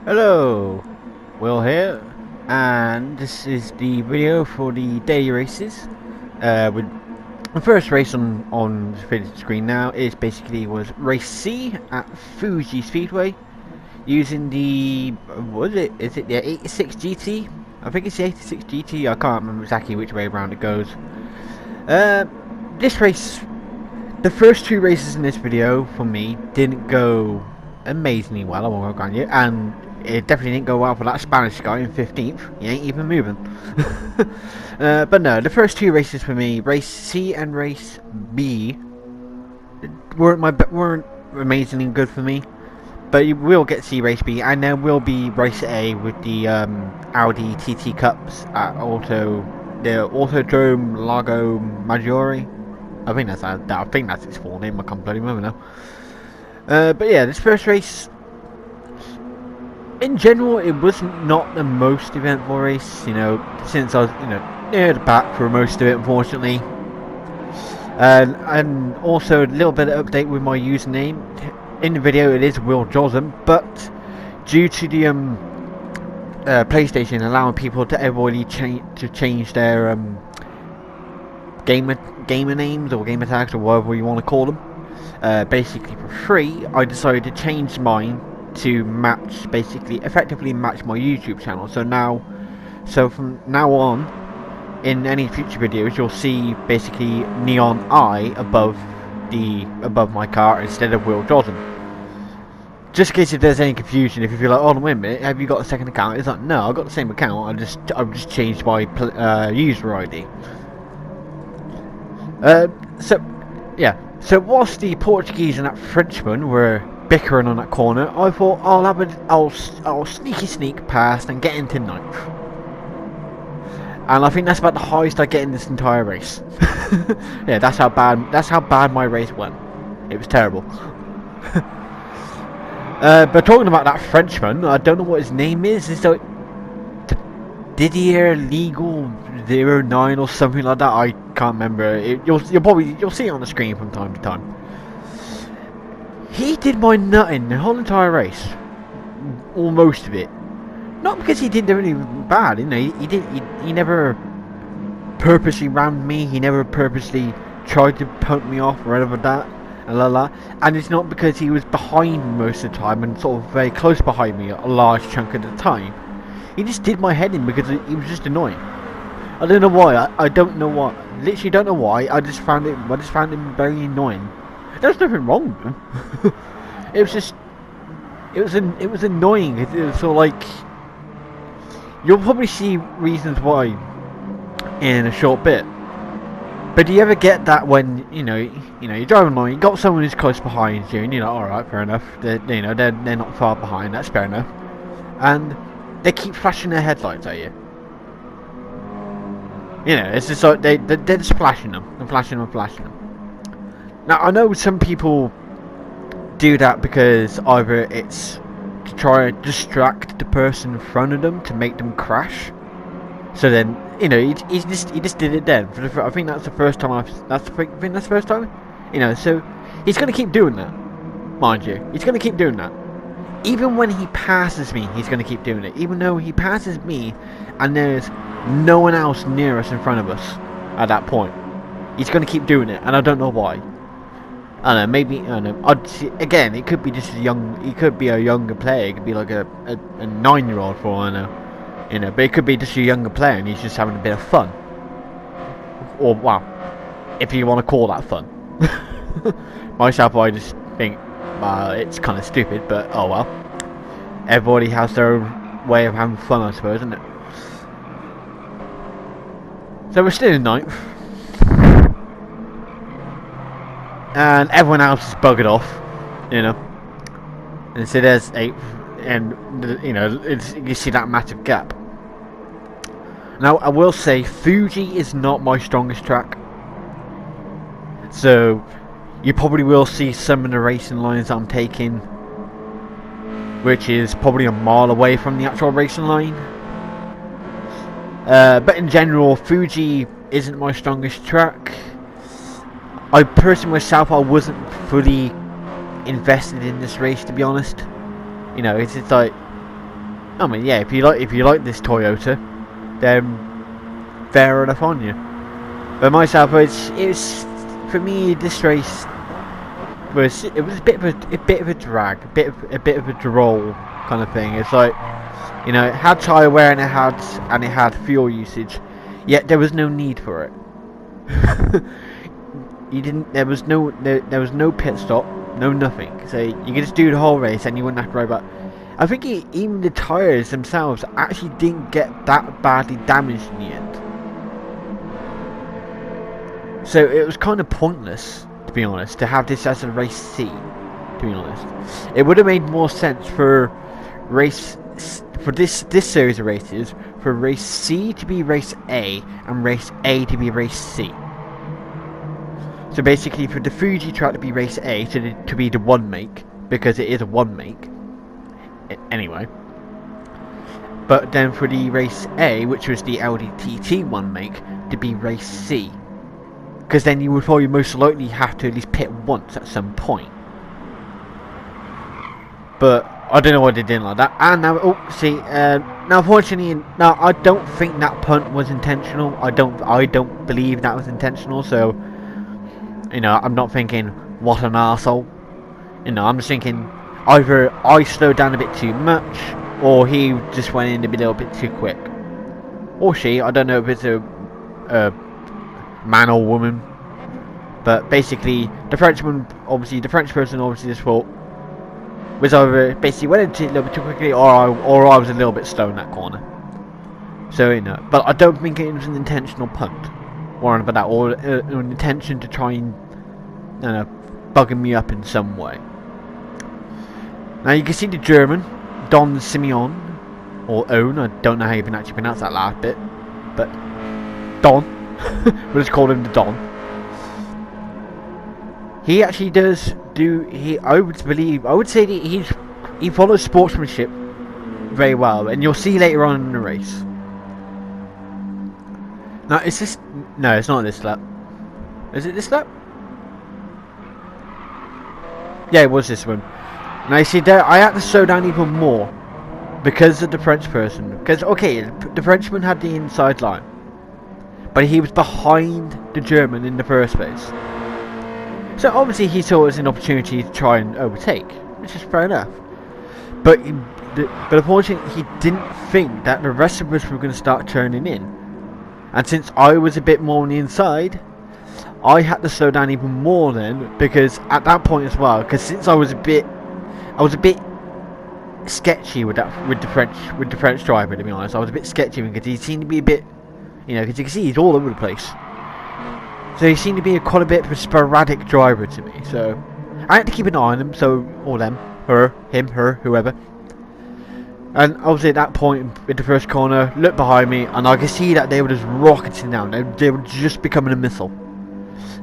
Hello, Will here, and this is the video for the daily races. With the first race on the screen now was race C at Fuji Speedway, using the what is it? Is it the 86 GT? I think it's the 86 GT. I can't remember exactly which way around it goes. This race, the first two races in this video for me didn't go amazingly well. I won't go on you, and it definitely didn't go well for that Spanish guy in 15th. He ain't even moving. But no, the first two races for me, race C and race B, weren't amazingly good for me. But you will get to see race B, and there will be race A with the Audi TT Cups at the Autodrome Lago Maggiore. I think that's its full name. I can't bloody remember now. But yeah, this first race, in general, it was not the most eventful race, since I was, near the back for most of it, unfortunately. And also a little bit of update with my username. In the video, it is Will Josm, but due to the PlayStation allowing people to everybody change their gamer names or gamer tags or whatever you want to call them, basically for free, I decided to change mine to effectively match my YouTube channel. So from now on, in any future videos, you'll see basically neon I above my car instead of Will Jordan. Just in case if there's any confusion, if you feel like, oh wait a minute, have you got a second account? It's like, no, I've got the same account. I've just changed my user ID. So whilst the Portuguese and that Frenchman were bickering on that corner, I thought I'll sneak past and get into ninth. And I think that's about the highest I get in this entire race. Yeah, that's how bad my race went. It was terrible. But talking about that Frenchman, I don't know what his name is. It's like Didier Legal 09 or something like that. I can't remember. You'll see it on the screen from time to time. He did my nutting the whole entire race, or most of it. Not because he didn't do anything bad, he never purposely rammed me. He never purposely tried to pump me off or whatever that. And it's not because he was behind me most of the time and sort of very close behind me a large chunk of the time. He just did my head in because he was just annoying. I don't know why. I don't know why. Literally don't know why. I just found him very annoying. There's nothing wrong with him. It was annoying. It was sort of like, you'll probably see reasons why in a short bit. But do you ever get that when you're driving along, you got someone who's close behind you, and you're like, all right, fair enough. They're not far behind. That's fair enough. And they keep flashing their headlights at you. It's just like they're just flashing them and flashing them. Now I know some people do that because either it's to try to distract the person in front of them to make them crash. So then, he just did it then. I think that's the first time So he's gonna keep doing that, mind you. He's gonna keep doing that. Even when he passes me, he's gonna keep doing it. Even though he passes me, and there's no one else near us in front of us at that point, he's gonna keep doing it, and I don't know why. I don't know, maybe, I don't know, again, it could be just he could be a younger player, it could be like a 9-year-old for all I know, but it could be just a younger player and he's just having a bit of fun. Or, well, if you want to call that fun. Myself, I just think, well, it's kind of stupid, but oh well. Everybody has their own way of having fun, I suppose, isn't it? So we're still in ninth. And everyone else is buggered off, and so there's 8th, and you see that massive gap. Now I will say Fuji is not my strongest track, so you probably will see some of the racing lines that I'm taking, which is probably a mile away from the actual racing line. But in general, Fuji isn't my strongest track. I personally myself, I wasn't fully invested in this race, to be honest. It's just like, I mean, yeah, if you like this Toyota, then fair enough on you. But myself, it's for me, this race was a bit of a drag, a bit of a droll kind of thing. It's like, you know, it had tyre wear and it had fuel usage, yet there was no need for it. There was no pit stop, no nothing. So you could just do the whole race and you wouldn't have to worry about. I think even the tyres themselves actually didn't get that badly damaged in the end. So it was kind of pointless, to be honest, to have this as a race C. To be honest, it would have made more sense for this series of races for race C to be race A and race A to be race C. So basically, for the Fuji track to be race A to be the one make, because it is a one make. Anyway, but then for the race A, which was the LDTT one make, to be race C, because then you would probably most likely have to at least pit once at some point. But I don't know why they didn't like that. And now, now unfortunately, now I don't think that punt was intentional. I don't believe that was intentional. So, you know, I'm not thinking what an arsehole. You know, I'm just thinking either I slowed down a bit too much, or he just went in a little bit too quick, or she. I don't know if it's a man or woman, but basically the French person just thought was either basically went into it a little bit too quickly, or I was a little bit slow in that corner. So, you know, but I don't think it was an intentional punt or anything like that, or an intention to try and, you know, bugging me up in some way. Now you can see the German, Don Simeon, or Own, I don't know how you can actually pronounce that last bit, but Don, we'll just call him the Don. He actually does I would say that he follows sportsmanship very well, and you'll see later on in the race. Now, no, it's not this lap. Is it this lap? Yeah, it was this one. Now you see there, I had to slow down even more because of the French person. Because, okay, the Frenchman had the inside line, but he was behind the German in the first place. So obviously he saw it as an opportunity to try and overtake, which is fair enough. But unfortunately he didn't think that the rest of us were going to start turning in. And since I was a bit more on the inside, I had to slow down even more then, because at that point as well, because since I was a bit sketchy with the French driver, to be honest. I was a bit sketchy because he seemed to be a bit, you know, because you can see he's all over the place. So he seemed to be quite a bit of a sporadic driver to me. So I had to keep an eye on him. So all them, her, him, her, whoever. And obviously at that point in the first corner, looked behind me, and I could see that they were just rocketing down. They were just becoming a missile.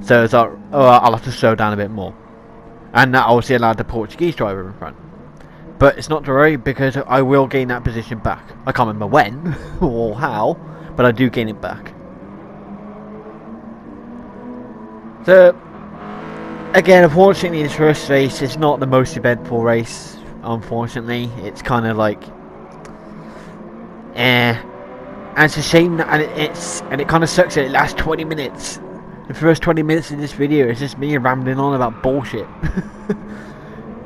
So it's like, oh, I'll have to slow down a bit more. And that obviously allowed the Portuguese driver in front. But it's not to worry, because I will gain that position back. I can't remember when or how, but I do gain it back. So, again, unfortunately, this first race is not the most eventful race. Unfortunately, it's kind of like, and it's a shame that, and it kind of sucks that it lasts 20 minutes. The first 20 minutes of this video is just me rambling on about bullshit.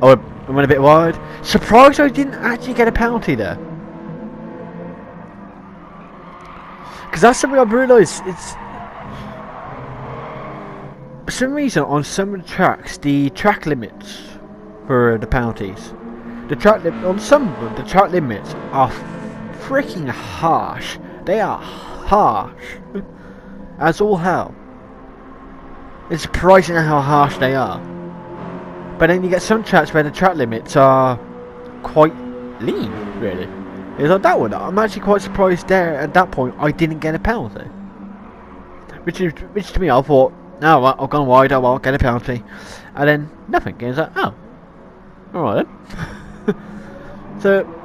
Oh, I went a bit wide. Surprised I didn't actually get a penalty there. Because that's something I've realised. It's, for some reason, on some of the tracks, the track limits for the penalties, on some of them, the track limits are freaking harsh. They are harsh as all hell. It's surprising how harsh they are. But then you get some tracks where the track limits are quite lean, really. It's like that one. I'm actually quite surprised there at that point I didn't get a penalty. Which to me, I thought, oh, well, I've gone wide, oh, well, I'll get a penalty. And then nothing. It's like, oh, alright then. So,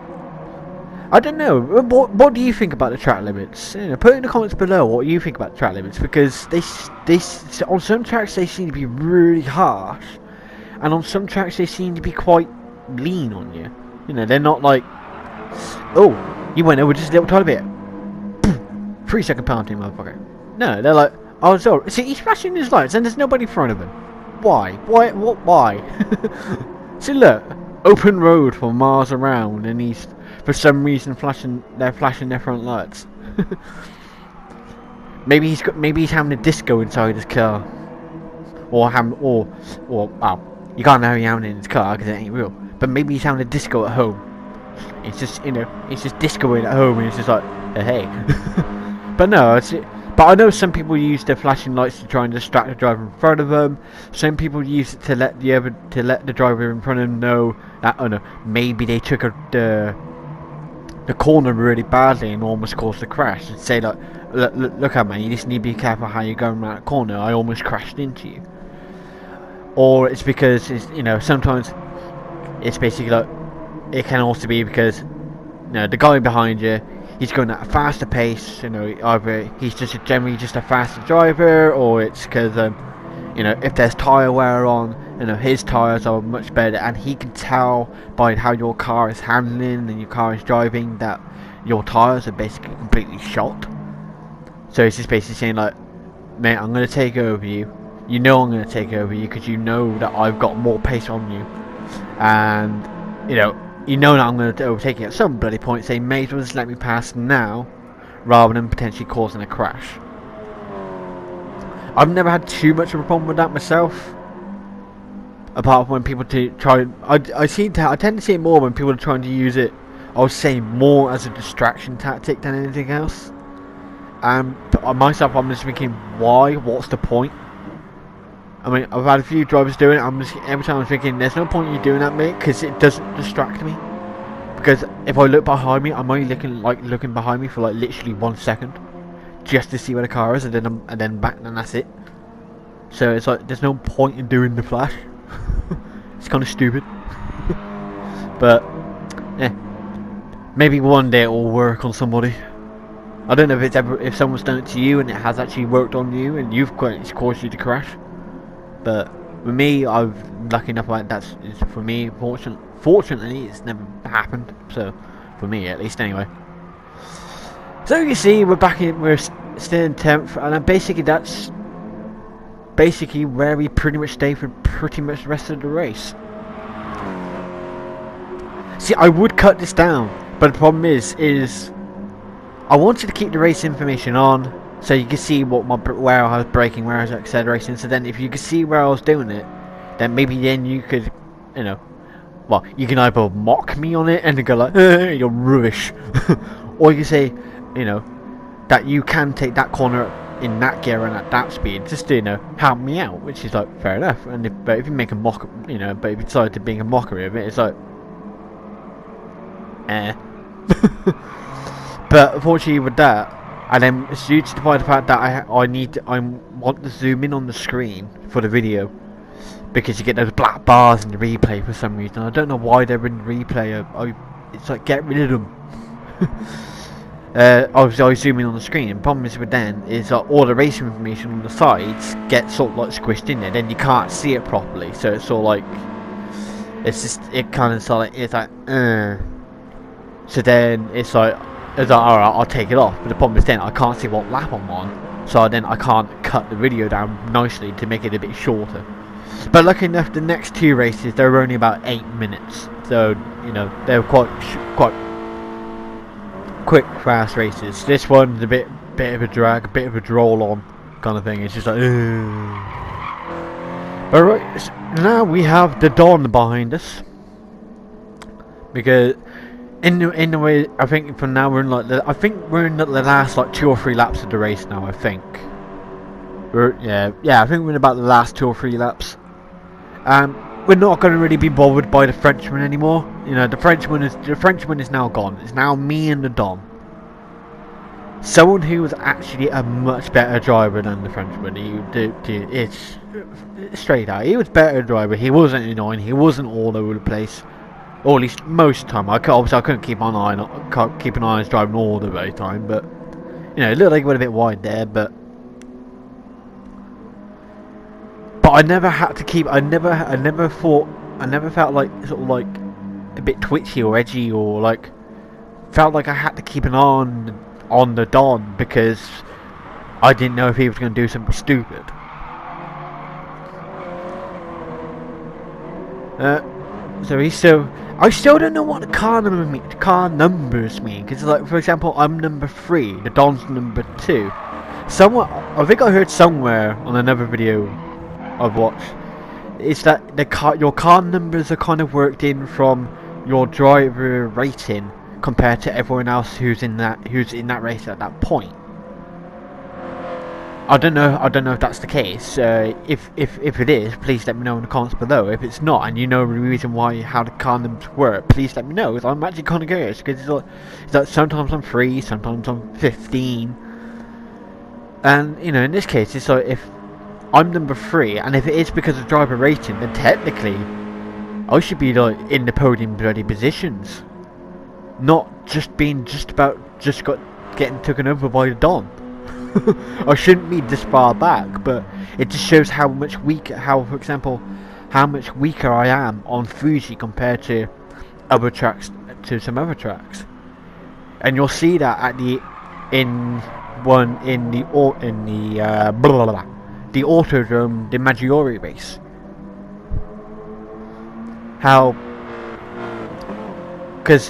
I don't know. What do you think about the track limits? You know, put in the comments below what you think about the track limits, because they on some tracks they seem to be really harsh, and on some tracks they seem to be quite lean on you. You know, they're not like Oh, you went over just a little tiny bit. 3 second penalty, motherfucker. No, they're like, oh, so see, he's flashing his lights and there's nobody in front of him. Why? Why? See, look, open road for miles around, and he's for some reason they're flashing their front lights. maybe he's having a disco inside his car, or wow, you can't know he's having it in his car because it ain't real. But maybe he's having a disco at home. It's just it's just discoing at home, and it's just like, hey. But no, but I know some people use their flashing lights to try and distract the driver in front of them. Some people use it to let the driver in front of them know that, oh no, maybe they took the corner really badly and almost caused a crash. And say like, look at me, you just need to be careful how you're going around that corner. I almost crashed into you. Or it's because sometimes it's basically like, it can also be because the guy behind you, he's going at a faster pace. Either he's generally just a faster driver, or it's because if there's tyre wear on, his tyres are much better, and he can tell by how your car is handling and your car is driving that your tyres are basically completely shot. So it's just basically saying like, mate, I'm going to take over you. I'm going to take over you because you know that I've got more pace on you, and that I'm going to overtake you at some bloody point. Say, may as well just let me pass now, rather than potentially causing a crash. I've never had too much of a problem with that myself. Apart from when people try, I tend to see it more when people are trying to use it, I would say, more as a distraction tactic than anything else. Myself, I'm just thinking, why? What's the point? I mean, I've had a few drivers doing it. Every time I'm thinking, there's no point in you doing that, mate, because it doesn't distract me. Because if I look behind me, I'm only looking behind me for like literally 1 second, just to see where the car is, and then back, and that's it. So it's like, there's no point in doing the flash. It's kind of stupid. But maybe one day it will work on somebody. I don't know if someone's done it to you and it has actually worked on you and it's caused you to crash. But with me, I'm lucky enough that for me. Fortunately, it's never happened. So for me, at least, anyway. So you see, we're still in 10th, and basically that's where we pretty much stay for pretty much the rest of the race. See, I would cut this down, but the problem is I wanted to keep the race information on, so you can see where I was braking, where I was accelerating. So then, if you could see where I was doing it, then maybe you could, well, you can either mock me on it and go like, you're rubbish, or you can say, that you can take that corner in that gear and at that speed, just to help me out, which is like fair enough. And if you make a mock, but if you decide to be a mockery of it, it's like, But unfortunately with that, and then it's due to the fact that I want to zoom in on the screen for the video, because you get those black bars in the replay for some reason. I don't know why they're in the replay. It's like, get rid of them. I was zooming on the screen, and the problem is with then is all the racing information on the sides gets sort of like squished in there, then you can't see it properly. So it's sort of like, so then it's like alright, I'll take it off. But the problem is then I can't see what lap I'm on, so then I can't cut the video down nicely to make it a bit shorter. But lucky enough, the next two races, they're only about 8 minutes, so they're quite quick, fast races. This one's a bit of a drag, a bit of a droll on kind of thing. It's just like, alright, so now we have the dawn behind us, because in the way, I think from now we're in like I think we're in the last like 2 or 3 laps of the race now. I think I think we're in about the last 2 or 3 laps. We're not going to really be bothered by the Frenchman anymore. The Frenchman is now gone. It's now me and the Dom. Someone who was actually a much better driver than the Frenchman. It's straight out. He was a better driver. He wasn't annoying. He wasn't all over the place. Or at least most of the time. Obviously I couldn't keep an eye on his driving all the way time, but it looked like he went a bit wide there, but I never had to keep. I never felt like sort of like a bit twitchy or edgy or like felt like I had to keep an eye on the Don because I didn't know if he was going to do something stupid. I still don't know what the car numbers mean. Because, like, for example, I'm number 3, the Don's number 2. Somewhere, I think I heard somewhere on another video I've watched, is that your car numbers are kind of worked in from your driver rating compared to everyone else who's in that race at that point. I don't know if that's the case. If it is, please let me know in the comments below. If it's not, and you know the reason why, how the car numbers work, please let me know. Because I'm actually kind of curious. Because it's like sometimes I'm 3, sometimes I'm 15, and you know, in this case, it's like if I'm number 3, and if it is because of driver rating, then technically I should be like in the podium bloody positions, not just being getting taken over by the Don. I shouldn't be this far back, but it just shows how much weaker I am on Fuji compared to some other tracks, and you'll see that at the Autodrome, the Maggiorie race. Because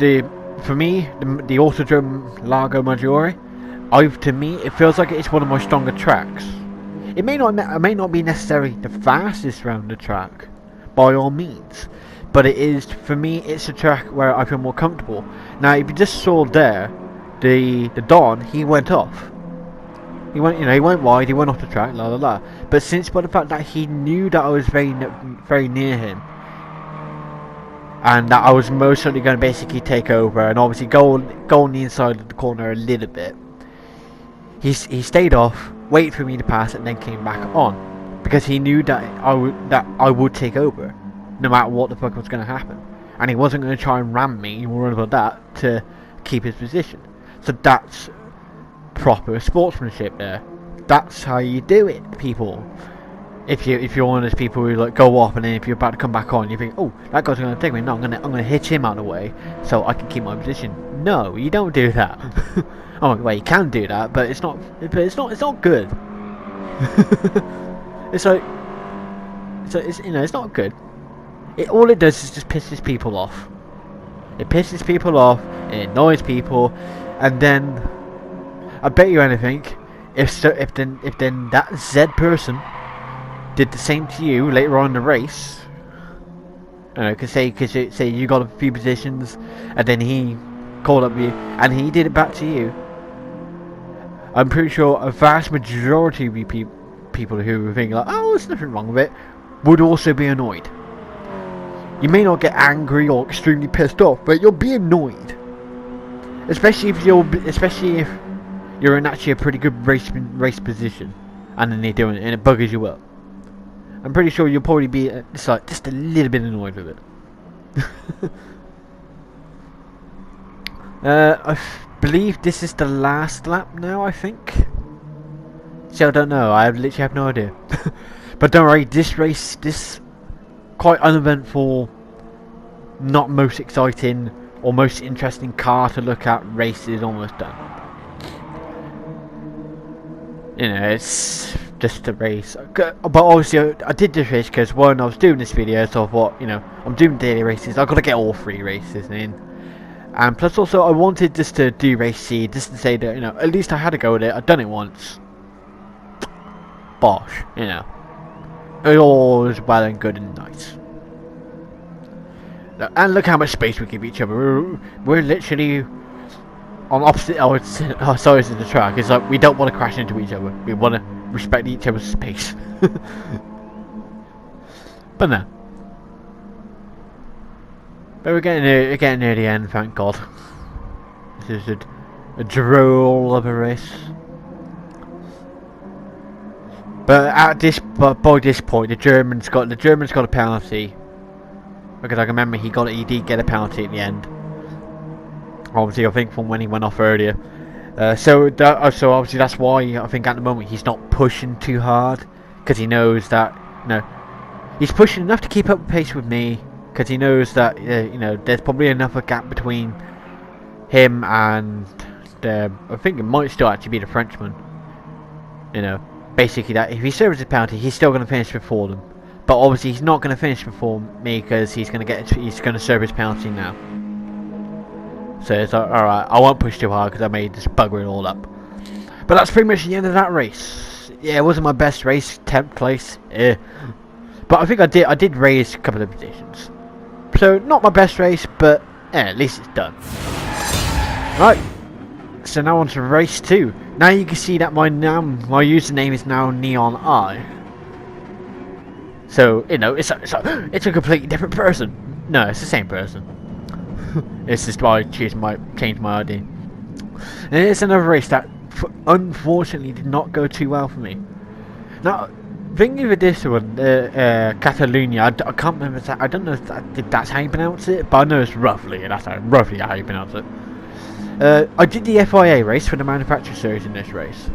for me, the Autodrome Largo Maggiorie, to me, it feels like it's one of my stronger tracks. It may not be necessarily the fastest round the track, by all means, but it is, for me, it's a track where I feel more comfortable. Now, if you just saw there, the Don, he went off. He went wide, he went off the track, la la la. But since by the fact that he knew that I was very near him, and that I was most certainly going to basically take over, and obviously go on the inside of the corner a little bit, he stayed off, waited for me to pass, and then came back on, because he knew that I would take over, no matter what the fuck was going to happen, and he wasn't going to try and ram me or anything like that to keep his position. So that's proper sportsmanship there. That's how you do it, people. If you're one of those people who like go off, and then if you're about to come back on, you think, oh, that guy's going to take me. No, I'm gonna hit him out of the way so I can keep my position. No, you don't do that. Oh, well, you can do that, but it's not good. it's not good. All it does is just pisses people off. It pisses people off. It annoys people, and then I bet you anything, if then that Z person did the same to you later on in the race, because say you got a few positions, and then he called up you, and he did it back to you. I'm pretty sure a vast majority of you people who think like, oh, there's nothing wrong with it, would also be annoyed. You may not get angry or extremely pissed off, but you'll be annoyed, especially if you're in actually a pretty good race position, and then they're doing it and it buggers you up. I'm pretty sure you'll probably be just a little bit annoyed with it. I believe this is the last lap now, I think. So I don't know, I literally have no idea. But don't worry, this quite uneventful, not most exciting or most interesting car to look at race is almost done. You know, it's just a race. But obviously I did this race because when I was doing this video, so I thought, you know, I'm doing daily races, I've got to get all 3 races in. And plus also I wanted just to do race C, just to say that, you know, at least I had a go at it. I've done it once. Bosh, you know. It all is well and good and nice. And look how much space we give each other. We're literally on opposite sides of the track. It's like we don't want to crash into each other. We want to respect each other's space. But no. But we're getting near the end, thank God. This is a droll of a race. But by this point, the German's got a penalty. Because I can remember he did get a penalty at the end. Obviously, I think from when he went off earlier. So obviously that's why I think at the moment he's not pushing too hard, because he knows that, you know, he's pushing enough to keep up pace with me, because he knows that you know, there's probably enough a gap between him and I think it might still actually be the Frenchman. You know, basically that if he serves his penalty, he's still going to finish before them. But obviously, he's not going to finish before me because he's going to serve his penalty now. So it's like, all right, I won't push too hard because I may just bugger it all up. But that's pretty much the end of that race. Yeah, it wasn't my best race, 10th place. But I think I did raise a couple of positions. So not my best race, but at least it's done. Right. So now on to race 2. Now you can see that my username is now Neon Eye. So you know it's a completely different person. No, it's the same person. It's just why I changed my ID. And it's another race that unfortunately did not go too well for me. Now, thinking of this one, Catalunya, I can't remember that. I don't know if that's how you pronounce it, but I know it's roughly how you pronounce it. I did the FIA race for the manufacturer series in this race,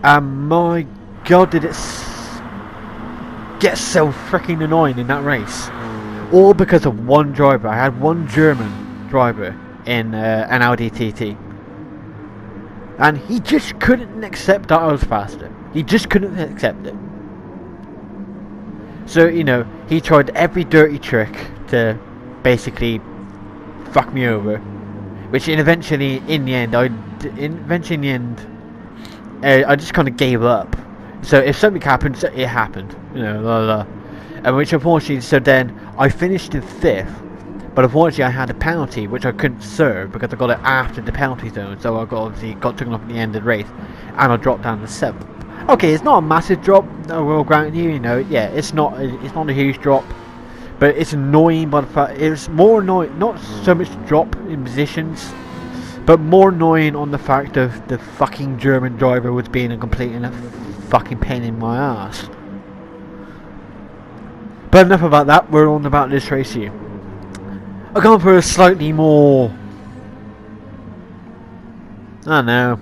and my god, did it get so freaking annoying in that race. All because of one driver. I had one German driver in an Audi TT, and he just couldn't accept that I was faster. He just couldn't accept it. So you know, he tried every dirty trick to basically fuck me over, which eventually in the end I just kind of gave up. So if something happened, it happened, you know, and which unfortunately, so then I finished in 5th, but unfortunately I had a penalty which I couldn't serve because I got it after the penalty zone, so I obviously got taken off at the end of the race, and I dropped down to 7th. Okay, it's not a massive drop, I will grant you, you know, yeah, it's not a huge drop, but it's annoying by the fact, it's more annoying, not so much drop in positions, but more annoying on the fact of the fucking German driver was being a complete and a fucking pain in my ass. But enough about that, we're on about this race here. I've gone for a slightly more, I don't know,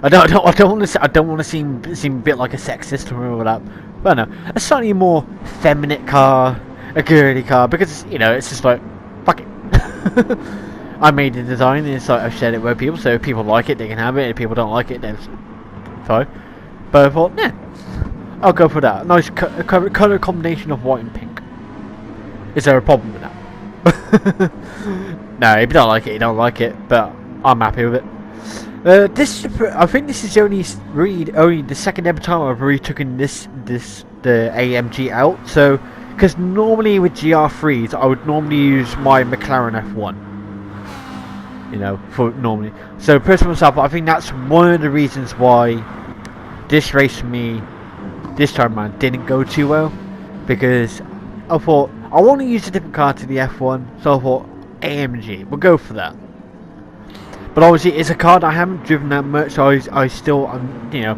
I don't want to seem a bit like a sexist or all that, but no, a slightly more feminine car, a girly car, because you know it's just like fuck it. I made the design, and it's like I've shared it with people, so if people like it, they can have it. If people don't like it, then it's fine. But I thought, yeah, I'll go for that. Nice colour combination of white and pink. Is there a problem with that? No, if you don't like it, you don't like it. But I'm happy with it. I think this is only the second ever time I've really taken the AMG out. So, because normally with GR3s, I would normally use my McLaren F1. You know, for normally. So, personally myself, I think that's one of the reasons why this race for me, this time around, didn't go too well. Because I thought, I want to use a different car to the F1, so I thought, AMG, we'll go for that. But obviously, it's a car that I haven't driven that much, so I still, you know,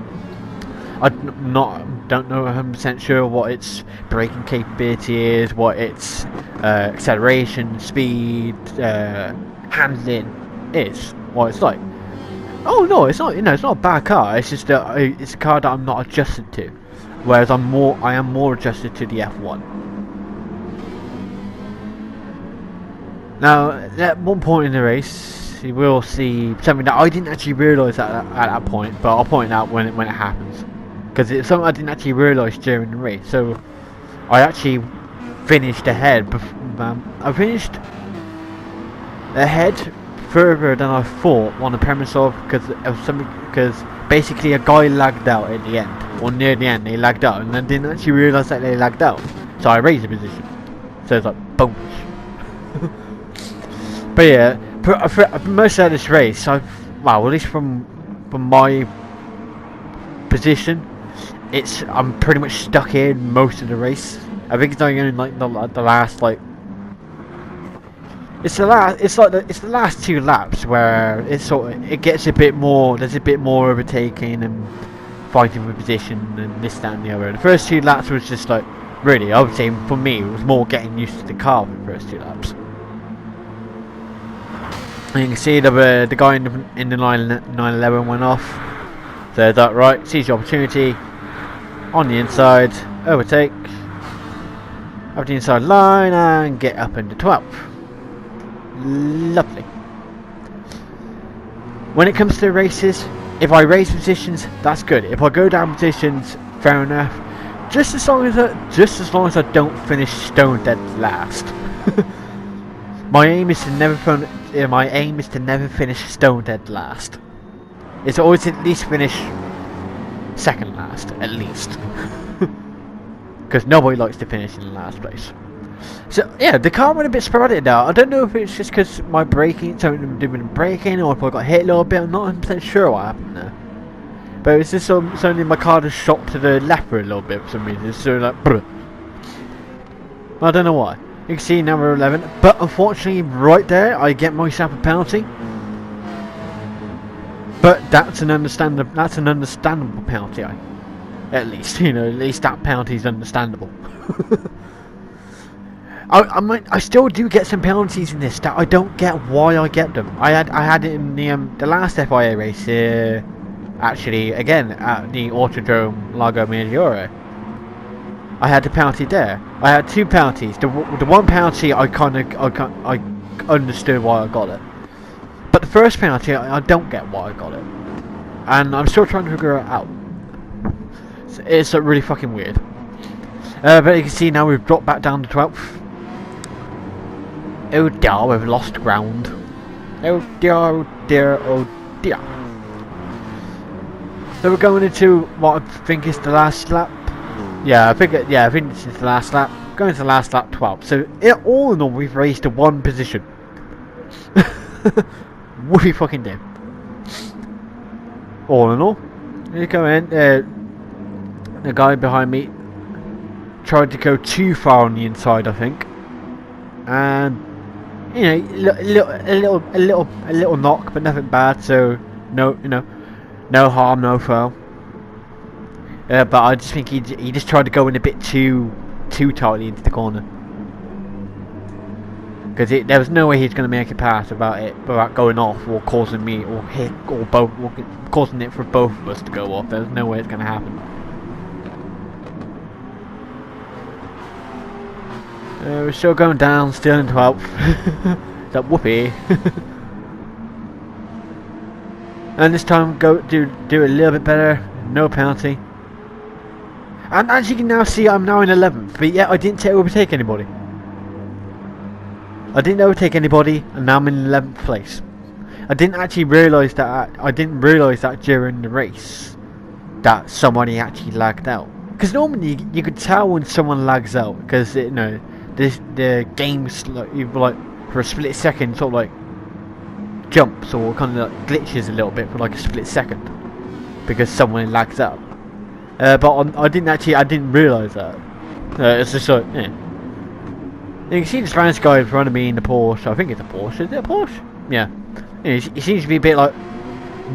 don't know 100% sure what its braking capability is, what its acceleration, speed, handling is, what it's like. Oh no, it's not. You know, it's not a bad car. It's just that it's a car that I'm not adjusted to, whereas I am more adjusted to the F1. Now, at one point in the race, you will see something that I didn't actually realise at that point, but I'll point out when it happens, because it's something I didn't actually realise during the race. So I actually finished ahead. I finished ahead further than I thought on the premise of because basically a guy lagged out at the end, or near the end. They lagged out, and I didn't actually realise that they lagged out. So I raised the position. So it's like boom. But yeah, for most of this race, well, at least from my position, I'm pretty much stuck here most of the race. I think it's only like the last like. It's the last 2 laps where it gets a bit more. There's a bit more overtaking and fighting for position and this, that, and the other. The first 2 laps was just like really. I would say for me, it was more getting used to the car for the first 2 laps. And you can see the guy in the 911 went off. So that right, sees the opportunity on the inside, overtake, up the inside line and get up into 12th. Lovely. When it comes to the races, if I raise positions, that's good. If I go down positions, fair enough. Just as long as I don't finish stone dead last. My aim is to never finish stone dead last. It's always at least finish second last, at least. Because nobody likes to finish in the last place. So yeah, the car went a bit sporadic now. I don't know if it's just because my braking, something to do with braking, or if I got hit a little bit. I'm not 100% sure what happened there. But it's just suddenly my car just shot to the left for a little bit for some reason. It's sort of like, bruh. I don't know why. You can see number 11, but unfortunately, right there, I get myself a penalty. But that's an understandable penalty. At least, you know, at least that penalty is understandable. I still do get some penalties in this that I don't get why I get them. I had it in the last FIA race here, actually, again at the Autodrome Lago Maggiore. I had the penalty there. I had two penalties. The one penalty I understood why I got it, but the first penalty I don't get why I got it, and I'm still trying to figure it out. It's really fucking weird. But you can see now we've dropped back down to 12th. Oh dear, we've lost ground. Oh dear, oh dear, oh dear. So we're going into what I think is the last lap. Yeah, I think this is the last lap. Going to the last lap, 12. So all in all, we've raised to one position. What we fucking do. All in all, you go in. The guy behind me tried to go too far on the inside, I think, and you know, a little knock, but nothing bad. So no harm, no foul. But I just think he just tried to go in a bit too tightly into the corner, because there was no way he's going to make it past without going off or causing me or hit or both, or causing it for both of us to go off. There's no way it's going to happen. We're still going down, still in 12th. That whoopee. And this time do a little bit better, no penalty. And as you can now see, I'm now in 11th, but yet I didn't overtake anybody. I didn't overtake anybody, and now I'm in 11th place. I didn't actually realise that. I didn't realise that during the race that somebody actually lagged out. Because normally you could tell when someone lags out, because you know. The game's like for a split second sort of like jumps or kind of like glitches a little bit for like a split second because someone lags out. But I didn't realise that. It's just like, yeah. You can see the Spanish guy in front of me in the Porsche. I think it's a Porsche. Is it a Porsche? Yeah. He seems to be a bit like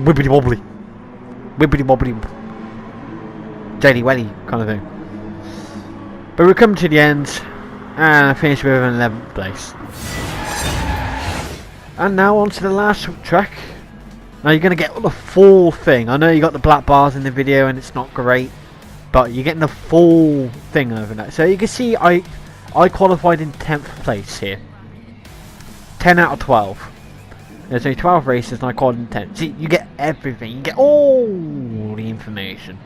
wibbly wobbly, jelly welly kind of thing. But we're coming to the end. And I finished with an 11th place. And now on to the last track. Now you're going to get the full thing. I know you got the black bars in the video and it's not great, but you're getting the full thing over that. So you can see I qualified in 10th place here. 10 out of 12. There's only 12 races and I qualified in 10. See, you get everything. You get all the information.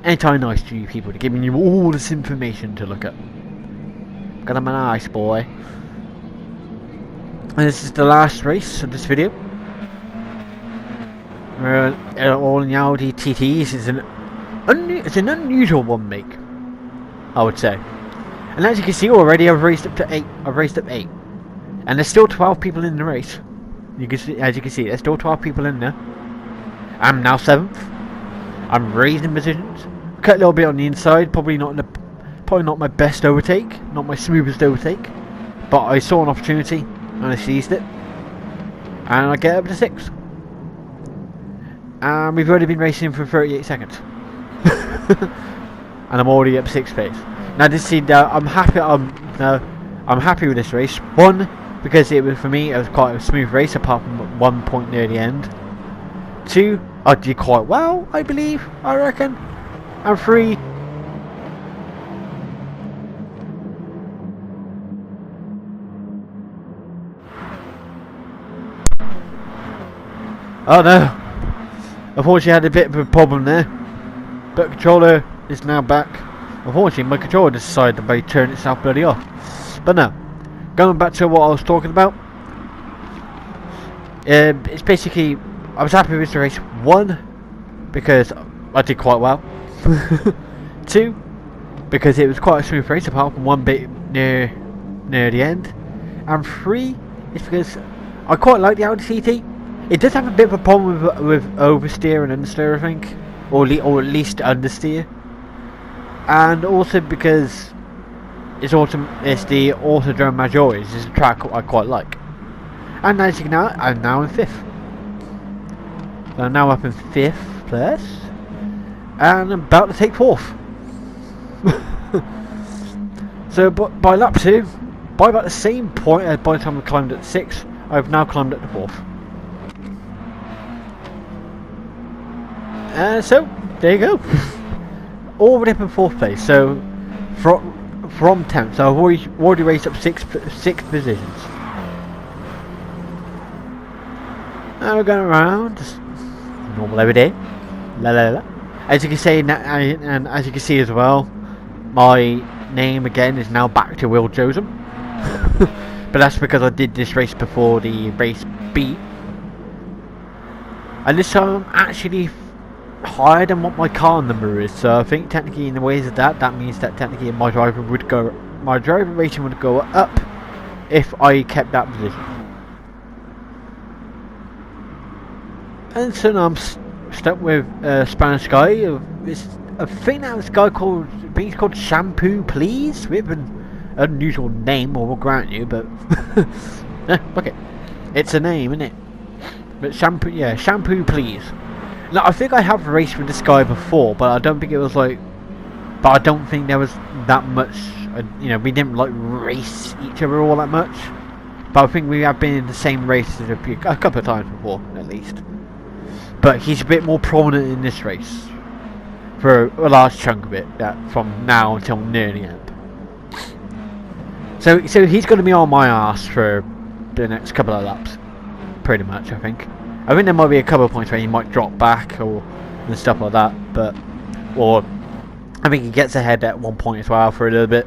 Ain't I nice to you people to giving you all this information to look at? Because I'm a nice boy. And this is the last race of this video. All in the Audi TTs. It's an unusual one make, I would say. And as you can see already, I've raced up to 8. And there's still 12 people in the race. As you can see, there's still 12 people in there. I'm now 7th. I'm raising positions. Cut a little bit on the inside, probably not my best overtake, not my smoothest overtake, but I saw an opportunity and I seized it, and I get up to 6th. And we've already been racing for 38 seconds, and I'm already up 6th place. Now this scene, I'm happy. I'm happy with this race. One, because it was, for me, it was quite a smooth race, apart from one point near the end. Two, I did quite well, I believe, I reckon. And 3, Oh no! Unfortunately, I had a bit of a problem there. But controller is now back. Unfortunately, my controller decided to turn itself bloody off. But no, going back to what I was talking about. It's basically, I was happy with the race. 1, because I did quite well. 2, because it was quite a smooth race apart from one bit near the end. And 3 is because I quite like the Audi TT. It does have a bit of a problem with oversteer and understeer, I think, or at least understeer. And also because it's the Autodrome Maggiorie. It's a track I quite like. And as you can know, I'm now in 5th. So I'm now up in 5th place, and I'm about to take 4th. So by lap 2, by about the same point as by the time I climbed at 6, I've now climbed up to 4th. So there you go. Already up in 4th place. So from 10th, so I've already raced up 6 positions. Now we're going around, just normal every day. La la la. As you can see, and as you can see as well, my name again is now back to Will Joseph. But that's because I did this race before the race B. And this time I'm actually higher than what my car number is. So I think technically in the ways of that means that technically my driver rating would go up if I kept that position. And so now I'm stuck with a Spanish guy. I think that was a guy called Shampoo Please, with an unusual name, I will grant you, but look it, it's a name, isn't it? But Shampoo Please. Now I think I have raced with this guy before, but I don't think it was like. But I don't think there was that much. You know, we didn't like race each other all that much. But I think we have been in the same races a couple of times before, at least. But he's a bit more prominent in this race for a large chunk of it, from now until near the end. So he's going to be on my ass for the next couple of laps, pretty much. I think there might be a couple of points where he might drop back and stuff like that, or I think he gets ahead at one point as well for a little bit.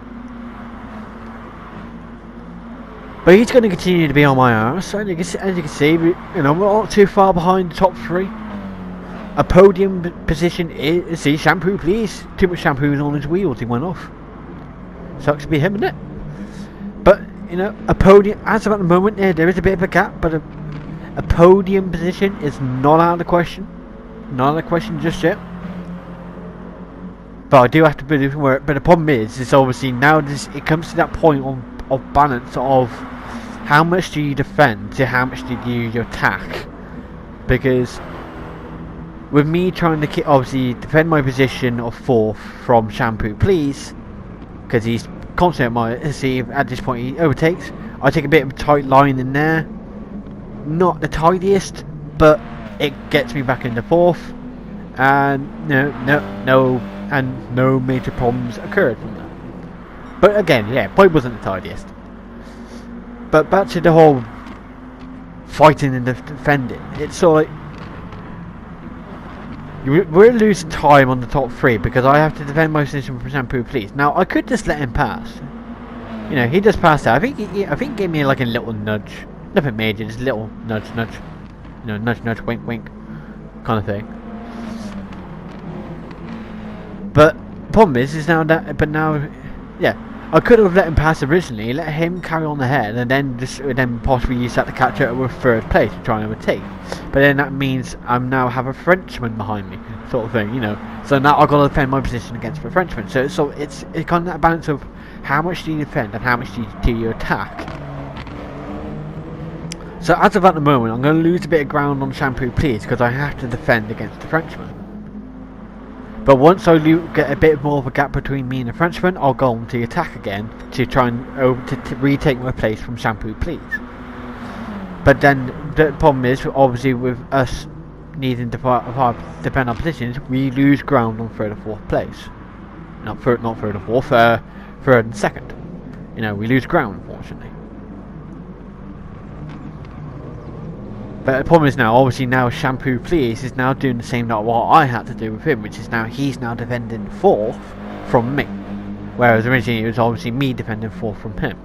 But he's going to continue to be on my arse, and as you can see, we're not too far behind the top 3. A podium position is, see, Shampoo Please. Too much shampoo on his wheels, he went off. Sucks to be him, isn't it? But, a podium, as of at the moment, there is a bit of a gap, but a podium position is not out of the question. Not out of the question just yet. But I do have to believe in it. But the problem is obviously now it comes to that point of balance of how much do you defend to how much do you attack. Because with me trying to obviously defend my position of 4th from Shampoo Please, because he's constantly at this point he overtakes. I take a bit of a tight line in there, not the tidiest, but it gets me back into 4th, and no major problems occurred from that. But again, yeah, probably wasn't the tidiest. But back to the whole fighting and defending. It's sort of like we're losing time on the top 3 because I have to defend my position from Shampoo Please. Now I could just let him pass. He just passed out. I think he gave me like a little nudge, nothing major, just a little nudge, nudge, wink, wink, kind of thing. But problem is now that, but now, yeah, I could have let him pass originally, let him carry on ahead, and then possibly use that to catch up with 3rd place to try and overtake. But then that means I now have a Frenchman behind me, sort of thing, So now I've got to defend my position against the Frenchman. So it's kind of that balance of how much do you defend and how much do you attack. So as of at the moment, I'm going to lose a bit of ground on Shampoo Please because I have to defend against the Frenchman. But once I get a bit more of a gap between me and the Frenchman, I'll go on to attack again to try and to retake my place from Shampoo Please. But then the problem is, obviously, with us needing to defend our positions, we lose ground on 3rd and 4th place. Not 3rd and 4th, 3rd and 2nd. We lose ground, unfortunately. But the problem is now, obviously now Shampoo Please is now doing the same that what I had to do with him, which is now he's now defending 4th from me. Whereas originally it was obviously me defending 4th from him.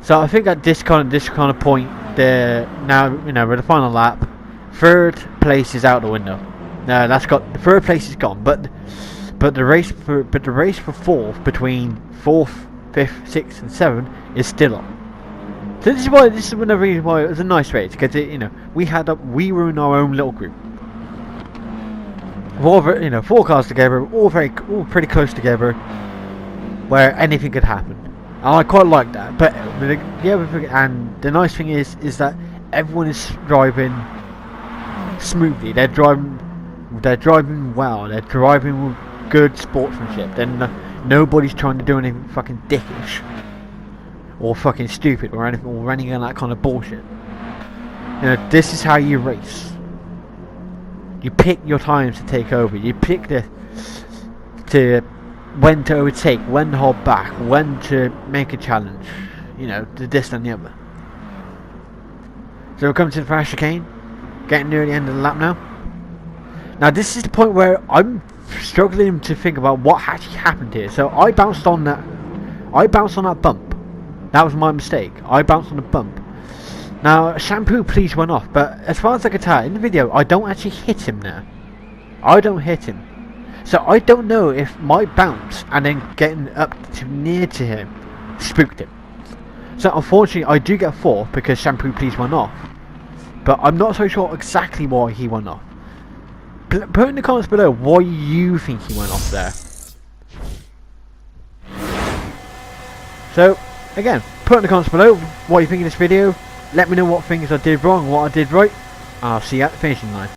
So I think at this kind of point, now we're the final lap. 3rd place is out the window. No, that's got the 3rd place is gone. But the race for 4th between 4th, 5th, 6th, and 7th is still on. So this is one of the reasons why it was a nice race, because we were in our own little group. All 4 cars together, all pretty close together, where anything could happen. And I quite like that. But the other thing, and the nice thing is that everyone is driving smoothly. They're driving well. They're driving with good sportsmanship. Then nobody's trying to do anything fucking dickish or fucking stupid or anything or running on that kind of bullshit. This is how you race. You pick your times to take over. You pick when to overtake, when to hold back, when to make a challenge. To this and the other. So we're coming to the fast chicane. Getting near the end of the lap now. Now this is the point where I'm struggling to think about what actually happened here. So I bounced on that bump. That was my mistake. I bounced on the bump. Now Shampoo Please went off, but as far as I can tell in the video, I don't actually hit him there. I don't hit him. So I don't know if my bounce and then getting up too near to him spooked him. So unfortunately I do get 4th because Shampoo Please went off. But I'm not so sure exactly why he went off. Put in the comments below why you think he went off there. So again, put in the comments below what you think of this video. Let me know what things I did wrong, what I did right. And I'll see you at the finishing line.